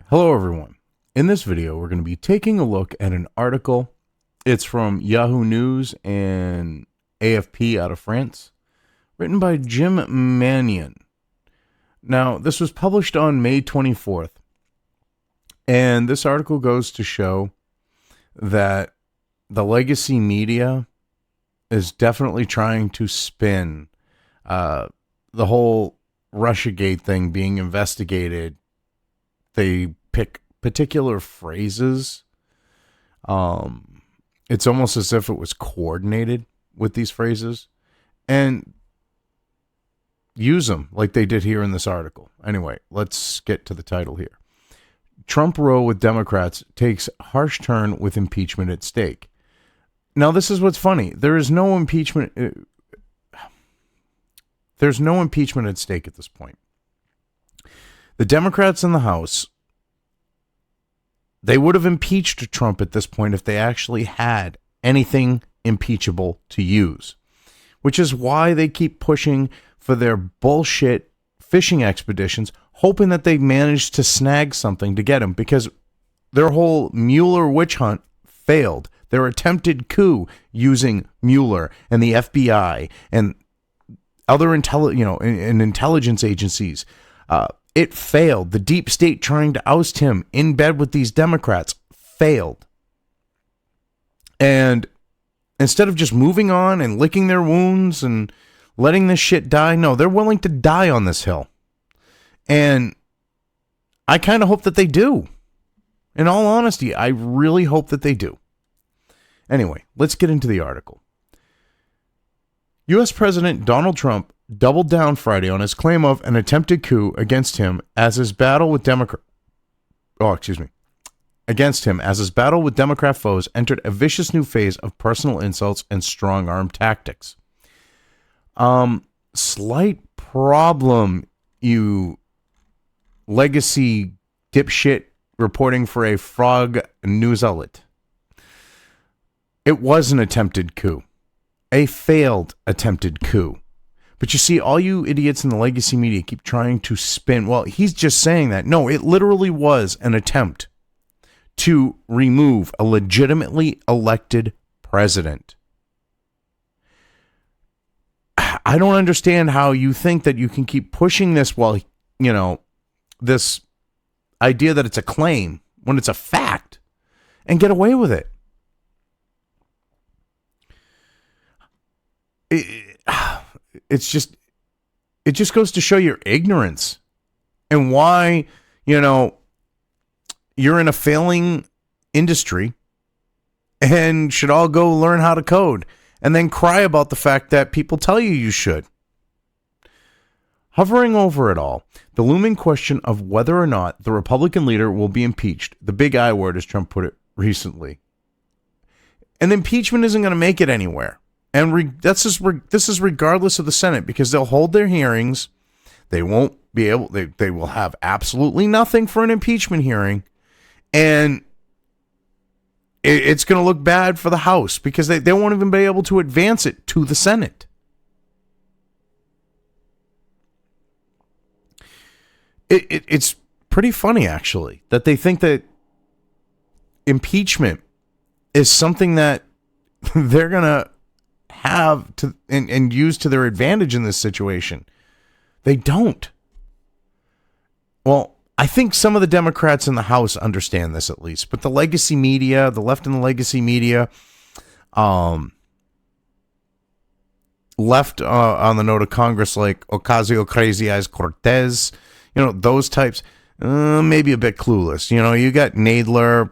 Hello everyone. In this video, we're going to be taking a look at an article. It's from Yahoo News and AFP out of France, written by Jim Mannion. Now, this was published on May 24th, and this article goes to show that the legacy media is definitely trying to spin the whole Russiagate thing being investigated. They pick particular phrases. It's almost as if it was coordinated with these phrases and use them like they did here in this article. Anyway, let's get to the title here. Trump row with Democrats takes harsh turn with impeachment at stake. Now, this is what's funny. There's no impeachment at stake at this point. The Democrats in the House, they would have impeached Trump at this point if they actually had anything impeachable to use, which is why they keep pushing for their bullshit fishing expeditions, hoping that they manage to snag something to get him, because their whole Mueller witch hunt failed. Their attempted coup using Mueller and the FBI and other intelligence agencies, it failed. The deep state trying to oust him in bed with these Democrats failed. And instead of just moving on and licking their wounds and letting this shit die, no, they're willing to die on this hill. And I kind of hope that they do. In all honesty, I really hope that they do. Anyway, let's get into the article. U.S. President Donald Trump doubled down Friday on his claim of an attempted coup against him as his battle with Democrat foes entered a vicious new phase of personal insults and strong-arm tactics. Slight problem, you legacy dipshit reporting for a frog news outlet. It was an attempted coup. A failed attempted coup. But you see, all you idiots in the legacy media keep trying to spin. Well, he's just saying that. No, it literally was an attempt to remove a legitimately elected president. I don't understand how you think that you can keep pushing this while, this idea that it's a claim when it's a fact and get away with it. It just goes to show your ignorance and why, you're in a failing industry and should all go learn how to code and then cry about the fact that people tell you should. Hovering over it all, the looming question of whether or not the Republican leader will be impeached, the big I word, as Trump put it recently. And impeachment isn't going to make it anywhere. And this is regardless of the Senate, because they'll hold their hearings. They won't be able. They will have absolutely nothing for an impeachment hearing, and it's going to look bad for the House because they won't even be able to advance it to the Senate. It's pretty funny, actually, that they think that impeachment is something that they're going to have to and use to their advantage in this situation. They don't. Well, I think some of the Democrats in the House understand this at least, but the legacy media, the left and the legacy media, left on the note of Congress like Ocasio Crazy Eyes Cortez, those types, maybe a bit clueless. You got Nadler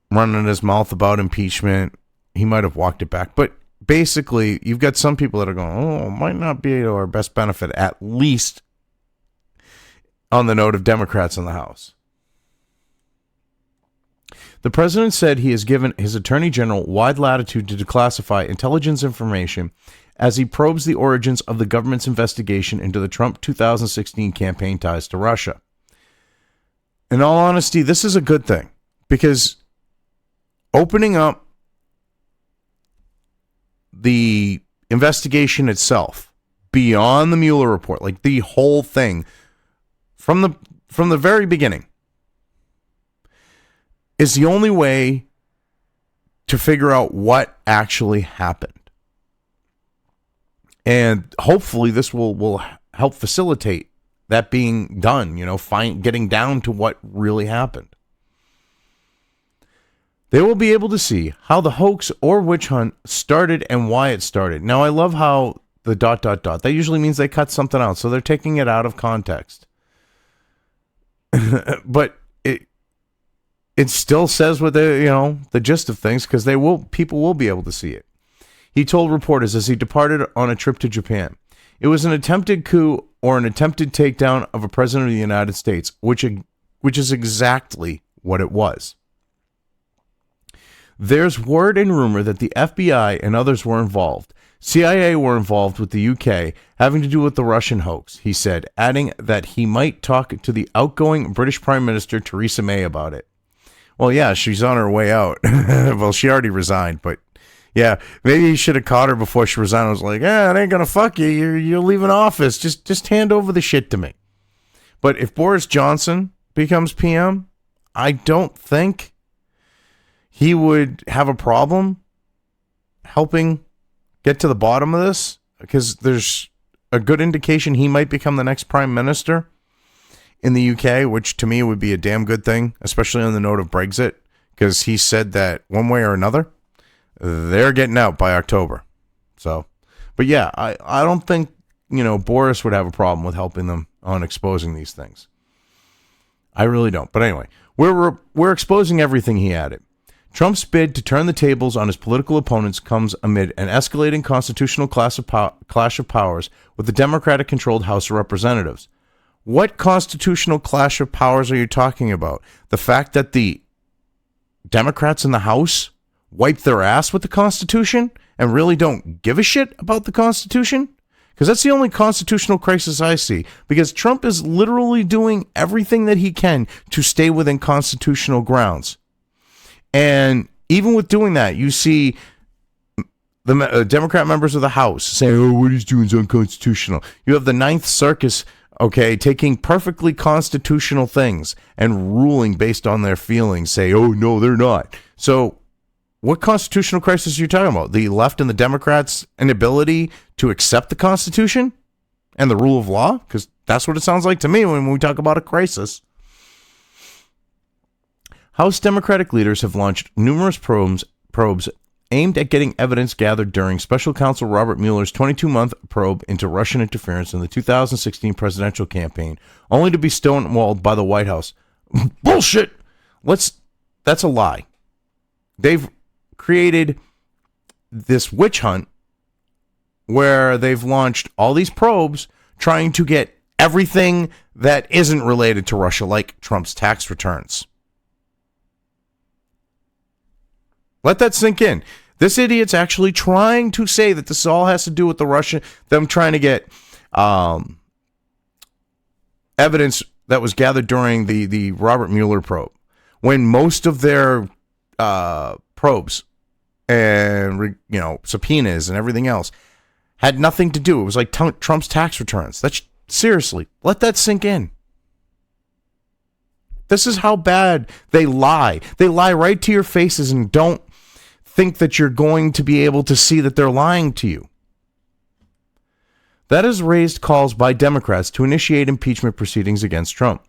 running his mouth about impeachment. He might have walked it back, but basically, you've got some people that are going, might not be to our best benefit, at least on the note of Democrats in the House. The president said he has given his Attorney General wide latitude to declassify intelligence information as he probes the origins of the government's investigation into the Trump 2016 campaign ties to Russia. In all honesty, this is a good thing, because opening up the investigation itself beyond the Mueller report, like the whole thing from the very beginning, is the only way to figure out what actually happened. And hopefully this will help facilitate that being done, getting down to what really happened. They will be able to see how the hoax or witch hunt started and why it started. Now, I love how the ... that usually means they cut something out, so they're taking it out of context. But it still says what the gist of things, because people will be able to see it. He told reporters as he departed on a trip to Japan, it was an attempted coup or an attempted takedown of a president of the United States, which is exactly what it was. There's word and rumor that the FBI and others were involved. CIA were involved with the UK, having to do with the Russian hoax, he said, adding that he might talk to the outgoing British Prime Minister Theresa May about it. Well, yeah, she's on her way out. Well, she already resigned, but yeah, maybe he should have caught her before she resigned. I was like, it ain't gonna fuck you. You're leaving office. Just hand over the shit to me. But if Boris Johnson becomes PM, I don't think he would have a problem helping get to the bottom of this, because there's a good indication he might become the next prime minister in the UK, which to me would be a damn good thing, especially on the note of Brexit, because he said that one way or another, they're getting out by October. So, but yeah, I don't think, Boris would have a problem with helping them on exposing these things. I really don't. But anyway, we're exposing everything, he added. Trump's bid to turn the tables on his political opponents comes amid an escalating constitutional clash of powers with the Democratic-controlled House of Representatives. What constitutional clash of powers are you talking about? The fact that the Democrats in the House wipe their ass with the Constitution and really don't give a shit about the Constitution? Because that's the only constitutional crisis I see. Because Trump is literally doing everything that he can to stay within constitutional grounds. And even with doing that, you see the Democrat members of the House saying, what he's doing is unconstitutional. You have the Ninth Circus, taking perfectly constitutional things and ruling based on their feelings, say, oh, no, they're not. So what constitutional crisis are you talking about? The left and the Democrats' inability to accept the Constitution and the rule of law? Because that's what it sounds like to me when we talk about a crisis. House Democratic leaders have launched numerous probes aimed at getting evidence gathered during Special Counsel Robert Mueller's 22-month probe into Russian interference in the 2016 presidential campaign, only to be stonewalled by the White House. Bullshit! That's a lie. They've created this witch hunt where they've launched all these probes trying to get everything that isn't related to Russia, like Trump's tax returns. Let that sink in. This idiot's actually trying to say that this all has to do with them trying to get evidence that was gathered during the Robert Mueller probe, when most of their probes and subpoenas and everything else had nothing to do. It was like Trump's tax returns. Seriously, let that sink in. This is how bad they lie. They lie right to your faces and don't think that you're going to be able to see that they're lying to you. That has raised calls by Democrats to initiate impeachment proceedings against Trump.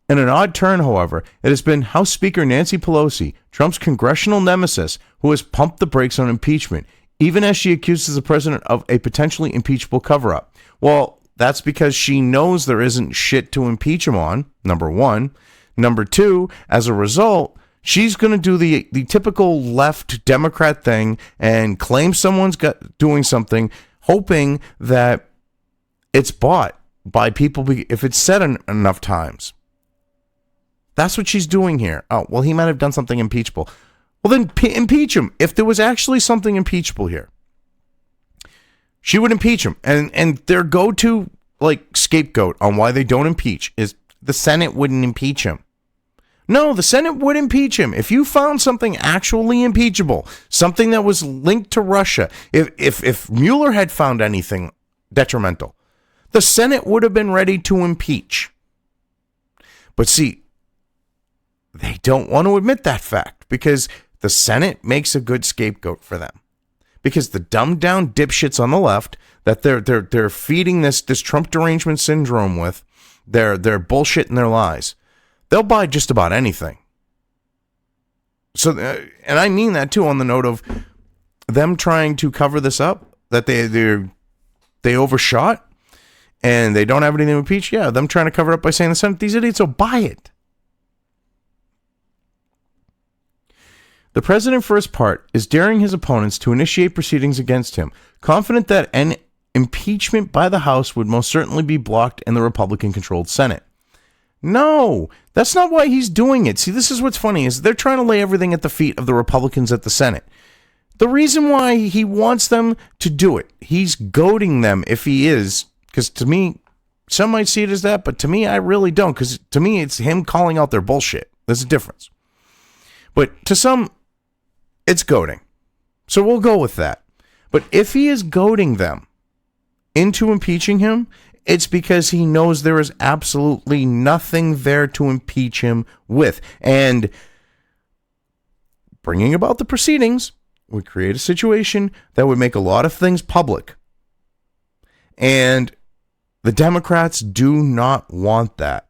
In an odd turn, however, it has been House Speaker Nancy Pelosi, Trump's congressional nemesis, who has pumped the brakes on impeachment, even as she accuses the president of a potentially impeachable cover-up. Well, that's because she knows there isn't shit to impeach him on, number one. Number two, as a result, she's going to do the typical left Democrat thing and claim someone's doing something, hoping that it's bought by people if it's said enough times. That's what she's doing here. Oh, well, he might have done something impeachable. Well, then impeach him. If there was actually something impeachable here, she would impeach him. And their go-to scapegoat on why they don't impeach is the Senate wouldn't impeach him. No, the Senate would impeach him. If you found something actually impeachable, something that was linked to Russia, if Mueller had found anything detrimental, the Senate would have been ready to impeach. But see, they don't want to admit that fact because the Senate makes a good scapegoat for them. Because the dumbed down dipshits on the left that they're feeding this Trump derangement syndrome with, their bullshit and their lies, they'll buy just about anything. So, and I mean that too on the note of them trying to cover this up, that they overshot and they don't have anything to impeach. Yeah, them trying to cover it up by saying the Senate, these idiots will buy it. The president, for his part, is daring his opponents to initiate proceedings against him, confident that an impeachment by the House would most certainly be blocked in the Republican-controlled Senate. No, that's not why he's doing it. See, this is what's funny, is they're trying to lay everything at the feet of the Republicans at the Senate. The reason why he wants them to do it, he's goading them if he is, because to me, some might see it as that, but to me, I really don't, because to me, it's him calling out their bullshit. There's a difference. But to some, it's goading. So we'll go with that. But if he is goading them into impeaching him, it's because he knows there is absolutely nothing there to impeach him with. And bringing about the proceedings would create a situation that would make a lot of things public. And the Democrats do not want that,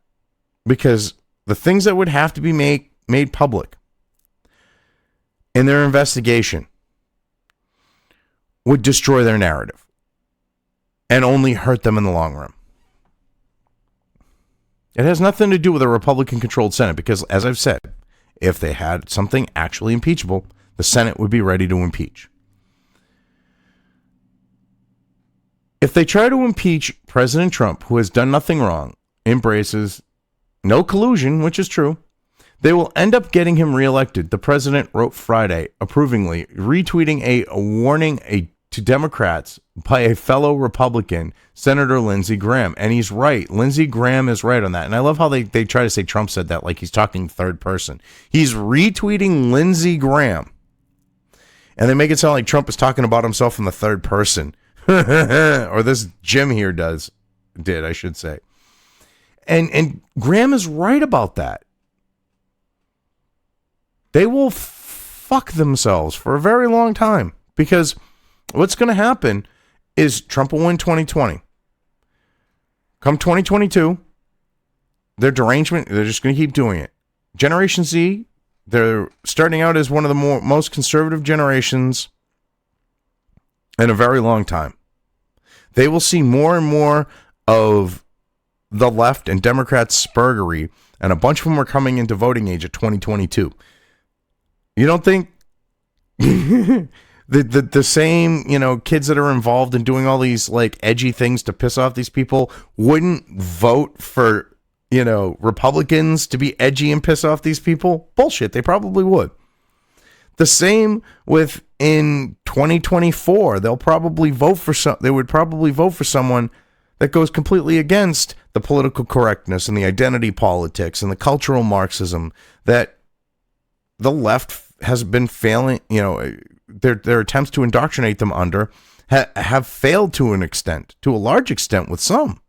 because the things that would have to be made public in their investigation would destroy their narrative and only hurt them in the long run. It has nothing to do with a Republican-controlled Senate, because, as I've said, if they had something actually impeachable, the Senate would be ready to impeach. If they try to impeach President Trump, who has done nothing wrong, embraces no collusion, which is true, they will end up getting him reelected, the president wrote Friday, approvingly, retweeting a warning to Democrats by a fellow Republican, Senator Lindsey Graham. And he's right. Lindsey Graham is right on that. And I love how they try to say Trump said that like he's talking third person. He's retweeting Lindsey Graham. And they make it sound like Trump is talking about himself in the third person. Or this Jim here did, I should say. And Graham is right about that. They will fuck themselves for a very long time, because what's going to happen is Trump will win 2020. Come 2022, their derangement, they're just going to keep doing it. Generation Z, they're starting out as one of the most conservative generations in a very long time. They will see more and more of the left and Democrats' spurgery, and a bunch of them are coming into voting age at 2022. You don't think the same, kids that are involved in doing all these like edgy things to piss off these people wouldn't vote for, Republicans to be edgy and piss off these people? Bullshit. They probably would. The same with in 2024. They would probably vote for someone that goes completely against the political correctness and the identity politics and the cultural Marxism that the left has been failing, their attempts to indoctrinate them under have failed to a large extent with some.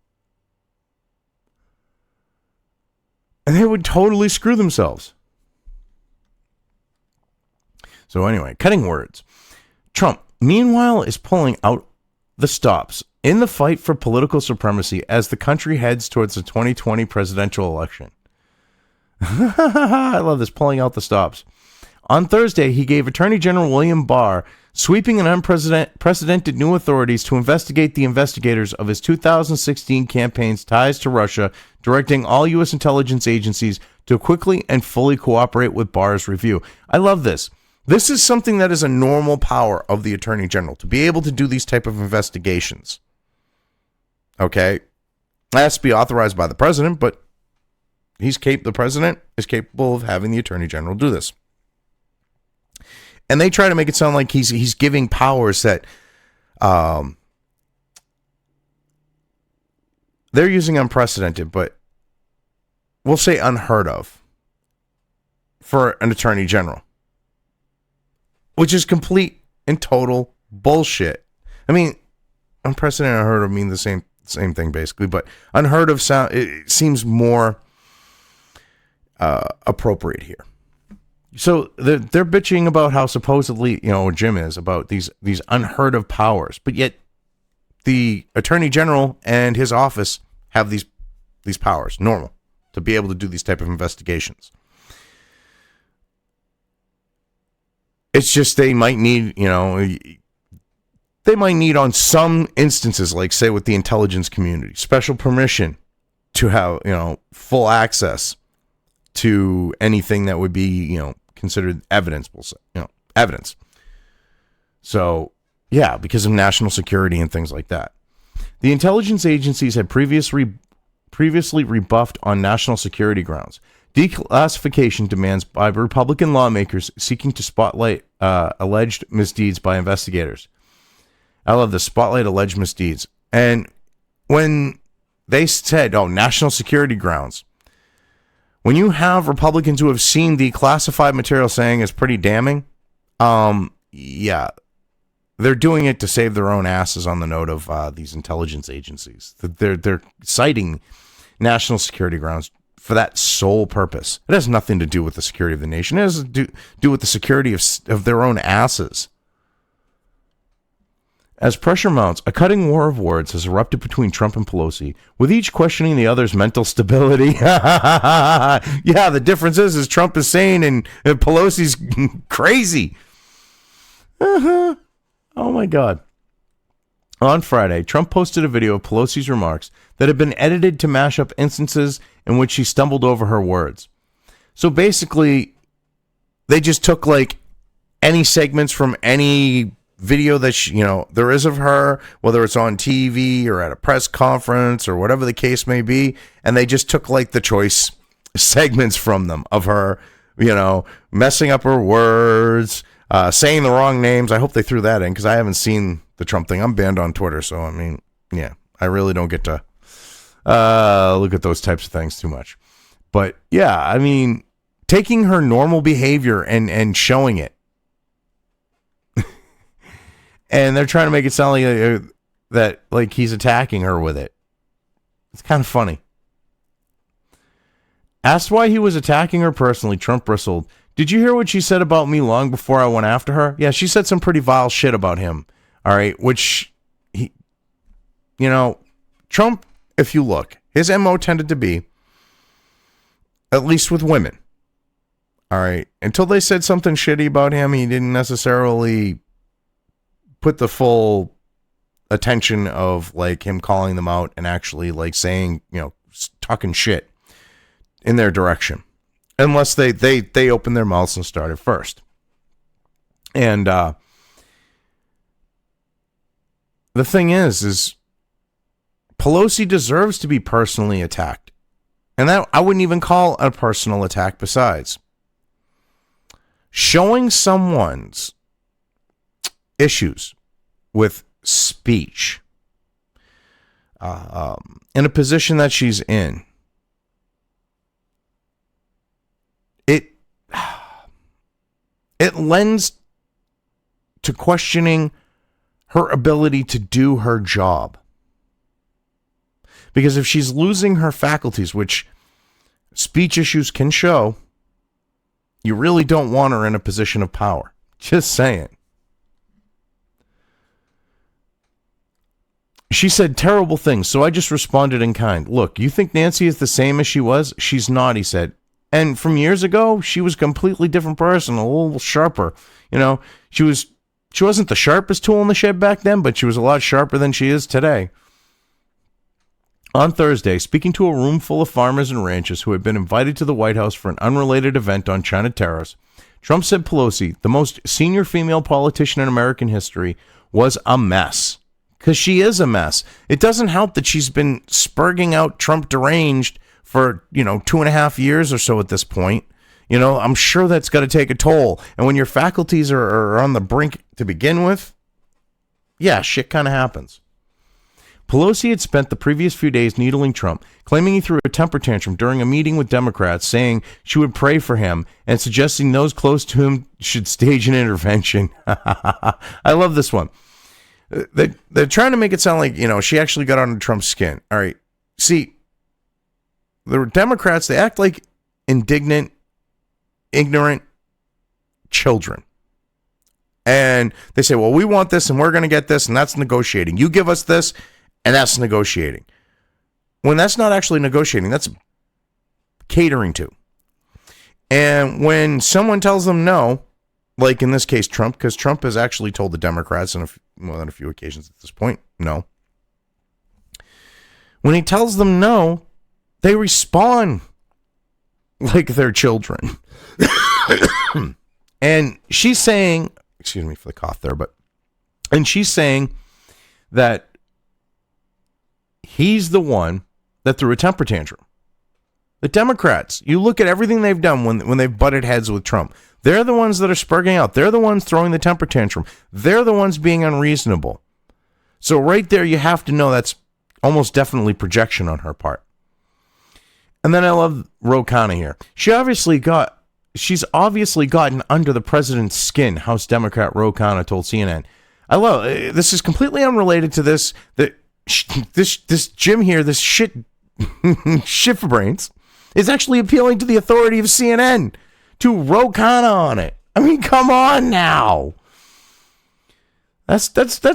And they would totally screw themselves. So anyway, cutting words. Trump, meanwhile, is pulling out the stops in the fight for political supremacy as the country heads towards the 2020 presidential election. I love this, pulling out the stops. On Thursday, he gave Attorney General William Barr sweeping and unprecedented new authorities to investigate the investigators of his 2016 campaign's ties to Russia, directing all U.S. intelligence agencies to quickly and fully cooperate with Barr's review. I love this. This is something that is a normal power of the Attorney General, to be able to do these type of investigations. Okay? It has to be authorized by the president, but the president is capable of having the Attorney General do this. And they try to make it sound like he's giving powers that they're using unprecedented, but we'll say unheard of for an attorney general, which is complete and total bullshit. I mean, unprecedented and unheard of mean the same thing basically, but unheard of it seems more appropriate here. So they're bitching about how supposedly, Jim is about these unheard of powers, but yet the Attorney General and his office have these powers, normal, to be able to do these type of investigations. It's just they might need, on some instances, like say with the intelligence community, special permission to have, full access to anything that would be, considered evidence. Evidence. So, yeah, because of national security and things like that. The intelligence agencies had previously rebuffed on national security grounds. Declassification demands by Republican lawmakers seeking to spotlight alleged misdeeds by investigators. I love the spotlight alleged misdeeds. And when they said, national security grounds, when you have Republicans who have seen the classified material saying is pretty damning, yeah, they're doing it to save their own asses on the note of these intelligence agencies. They're citing national security grounds for that sole purpose. It has nothing to do with the security of the nation. It has to do with the security of their own asses. As pressure mounts, a cutting war of words has erupted between Trump and Pelosi, with each questioning the other's mental stability. Yeah, the difference is Trump is sane and Pelosi's crazy. Oh my God. On Friday, Trump posted a video of Pelosi's remarks that had been edited to mash up instances in which she stumbled over her words. So basically, they just took like any segments from any video that there is of her, whether it's on TV or at a press conference or whatever the case may be, and they just took like the choice segments from them of her, messing up her words, saying the wrong names. I hope they threw that in because I haven't seen the Trump thing. I'm banned on Twitter, so I mean, yeah, I really don't get to look at those types of things too much. But yeah, I mean, taking her normal behavior and showing it. And they're trying to make it sound like that like he's attacking her with it. It's kind of funny. Asked why he was attacking her personally, Trump bristled. Did you hear what she said about me long before I went after her? Yeah, she said some pretty vile shit about him. All right, which, Trump, if you look, his MO tended to be, at least with women. All right, until they said something shitty about him, he didn't necessarily put the full attention of like him calling them out and actually like saying, talking shit in their direction, unless they opened their mouths and started first. And the thing is Pelosi deserves to be personally attacked, and that I wouldn't even call a personal attack. Besides, showing someone's issues with speech in a position that she's in, it lends to questioning her ability to do her job. Because if she's losing her faculties, which speech issues can show, you really don't want her in a position of power. Just saying. She said terrible things, so I just responded in kind. Look, you think Nancy is the same as she was? She's not, he said. And from years ago, she was a completely different person, a little sharper. She wasn't the sharpest tool in the shed back then, but she was a lot sharper than she is today. On Thursday, speaking to a room full of farmers and ranchers who had been invited to the White House for an unrelated event on China tariffs, Trump said Pelosi, the most senior female politician in American history, was a mess. Because she is a mess. It doesn't help that she's been spurging out Trump deranged for, 2.5 years or so at this point. I'm sure that's got to take a toll. And when your faculties are on the brink to begin with, yeah, shit kind of happens. Pelosi had spent the previous few days needling Trump, claiming he threw a temper tantrum during a meeting with Democrats, saying she would pray for him and suggesting those close to him should stage an intervention. I love this one. They're trying to make it sound like, she actually got under Trump's skin. All right. See, the Democrats, they act like indignant, ignorant children. And they say, well, we want this and we're going to get this, and that's negotiating. You give us this and that's negotiating. When that's not actually negotiating, that's catering to. And when someone tells them no, like in this case Trump, because Trump has actually told the Democrats on more than a few occasions at this point, no. When he tells them no, they respond like they're children. And she's saying, excuse me for the cough there, and she's saying that he's the one that threw a temper tantrum. The Democrats, you look at everything they've done when they've butted heads with Trump. They're the ones that are spurging out. They're the ones throwing the temper tantrum. They're the ones being unreasonable. So right there, you have to know that's almost definitely projection on her part. And then I love Ro Khanna here. She's obviously gotten under the president's skin, House Democrat Ro Khanna told CNN. I love, this is completely unrelated to this. This Jim here, this shit for brains, is actually appealing to the authority of CNN to Ro Khanna on it. I mean, come on now. That's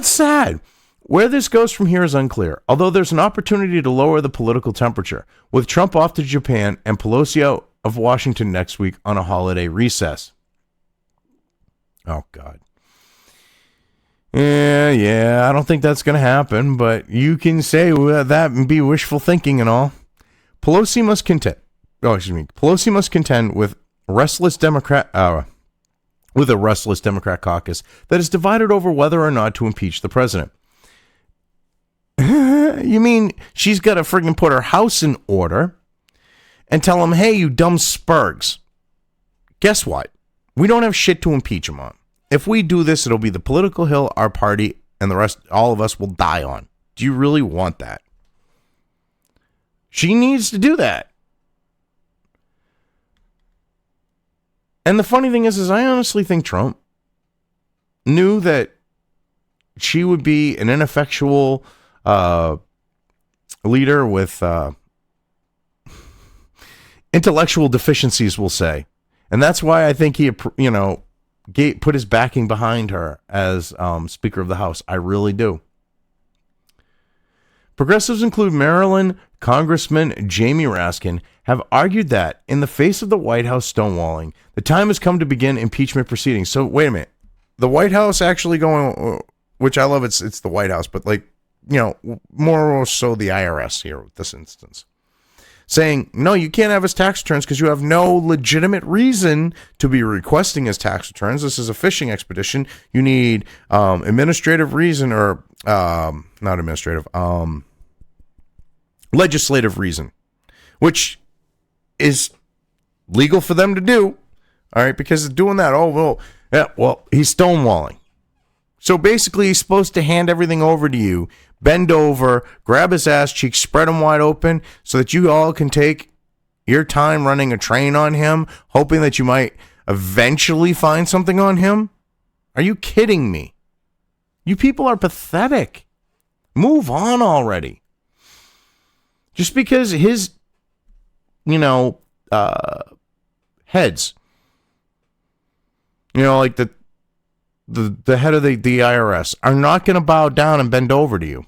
sad. Where this goes from here is unclear, although there's an opportunity to lower the political temperature, with Trump off to Japan and Pelosi out of Washington next week on a holiday recess. Oh, God. Yeah, I don't think that's going to happen, but you can say that and be wishful thinking and all. Pelosi must contend with a restless Democrat caucus that is divided over whether or not to impeach the president. You mean she's got to friggin' put her house in order and tell him, hey, you dumb spurgs, guess what? We don't have shit to impeach him on. If we do this, it'll be the political hill our party and the rest, all of us, will die on. Do you really want that? She needs to do that. And the funny thing is I honestly think Trump knew that she would be an ineffectual leader with intellectual deficiencies, we'll say. And that's why I think he, put his backing behind her as Speaker of the House. I really do. Progressives include Maryland Congressman Jamie Raskin have argued that in the face of the White House stonewalling, the time has come to begin impeachment proceedings. So wait a minute. The White House actually going, which I love, it's the White House, but more or so the IRS here with this instance, saying, no, you can't have his tax returns because you have no legitimate reason to be requesting his tax returns. This is a fishing expedition. You need administrative reason or not administrative, legislative reason, which is legal for them to do. All right, because of doing that, he's stonewalling. So basically, he's supposed to hand everything over to you, bend over, grab his ass cheeks, spread them wide open so that you all can take your time running a train on him, hoping that you might eventually find something on him. Are you kidding me? You people are pathetic. Move on already. Just because his, heads, like the head of the IRS, are not going to bow down and bend over to you.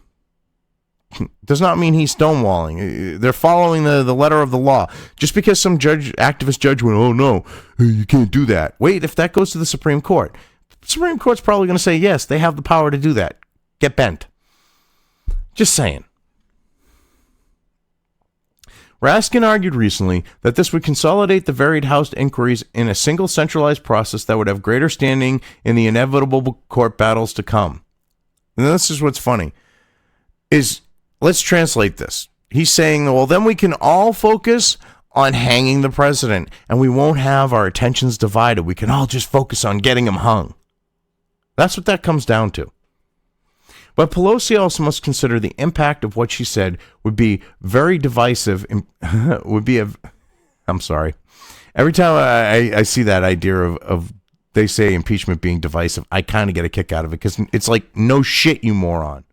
Does not mean he's stonewalling. They're following the letter of the law. Just because some activist judge went, oh no, you can't do that. Wait, if that goes to the Supreme Court, the Supreme Court's probably going to say, yes, they have the power to do that. Get bent. Just saying. Raskin argued recently that this would consolidate the varied House inquiries in a single centralized process that would have greater standing in the inevitable court battles to come. And this is what's funny, is let's translate this. He's saying, well, then we can all focus on hanging the president and we won't have our attentions divided. We can all just focus on getting him hung. That's what that comes down to. But Pelosi also must consider the impact of what she said would be very divisive. I'm sorry. Every time I see that idea of they say impeachment being divisive, I kind of get a kick out of it because it's like, no shit, you moron.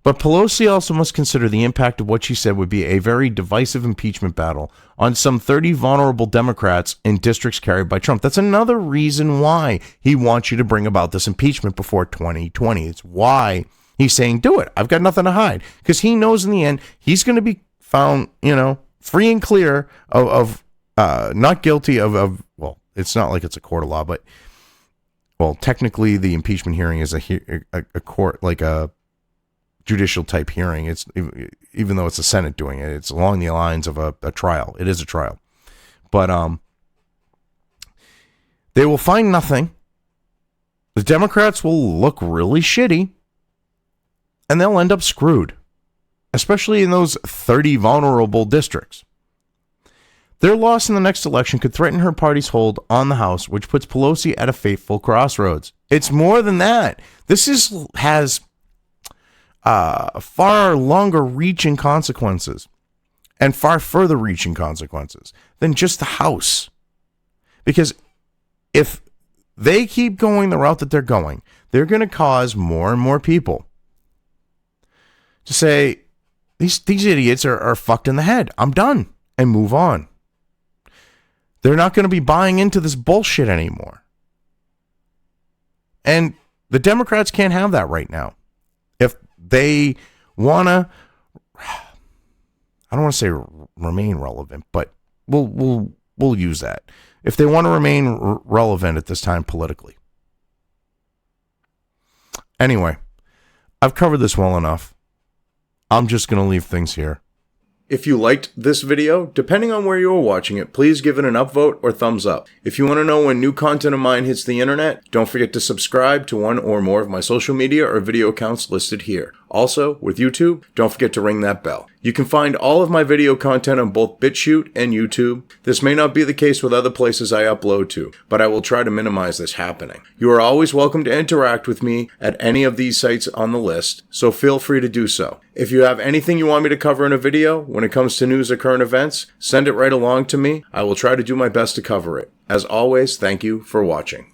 But Pelosi also must consider the impact of what she said would be a very divisive impeachment battle on some 30 vulnerable Democrats in districts carried by Trump. That's another reason why he wants you to bring about this impeachment before 2020. It's why he's saying, do it. I've got nothing to hide. Because he knows in the end, he's going to be found, free and clear of not guilty of, well, it's not like it's a court of law, but, well, technically the impeachment hearing is a court, like a judicial type hearing. It's, even though it's the Senate doing it, it's along the lines of a trial. It is a trial. But they will find nothing. The Democrats will look really shitty, and they'll end up screwed, especially in those 30 vulnerable districts. Their loss in the next election could threaten her party's hold on the House, which puts Pelosi at a fateful crossroads. It's more than that. This has far longer reaching consequences and far further reaching consequences than just the House. Because if they keep going the route that they're going, they're going to cause more and more people to say, these idiots are fucked in the head. I'm done, and move on. They're not going to be buying into this bullshit anymore. And the Democrats can't have that right now. If they want to, I don't want to say remain relevant, but we'll use that. If they want to remain relevant at this time politically. Anyway, I've covered this well enough. I'm just going to leave things here. If you liked this video, depending on where you are watching it, please give it an upvote or thumbs up. If you want to know when new content of mine hits the internet, don't forget to subscribe to one or more of my social media or video accounts listed here. Also, with YouTube, don't forget to ring that bell. You can find all of my video content on both BitChute and YouTube. This may not be the case with other places I upload to, but I will try to minimize this happening. You are always welcome to interact with me at any of these sites on the list, so feel free to do so. If you have anything you want me to cover in a video, when it comes to news or current events, send it right along to me. I will try to do my best to cover it. As always, thank you for watching.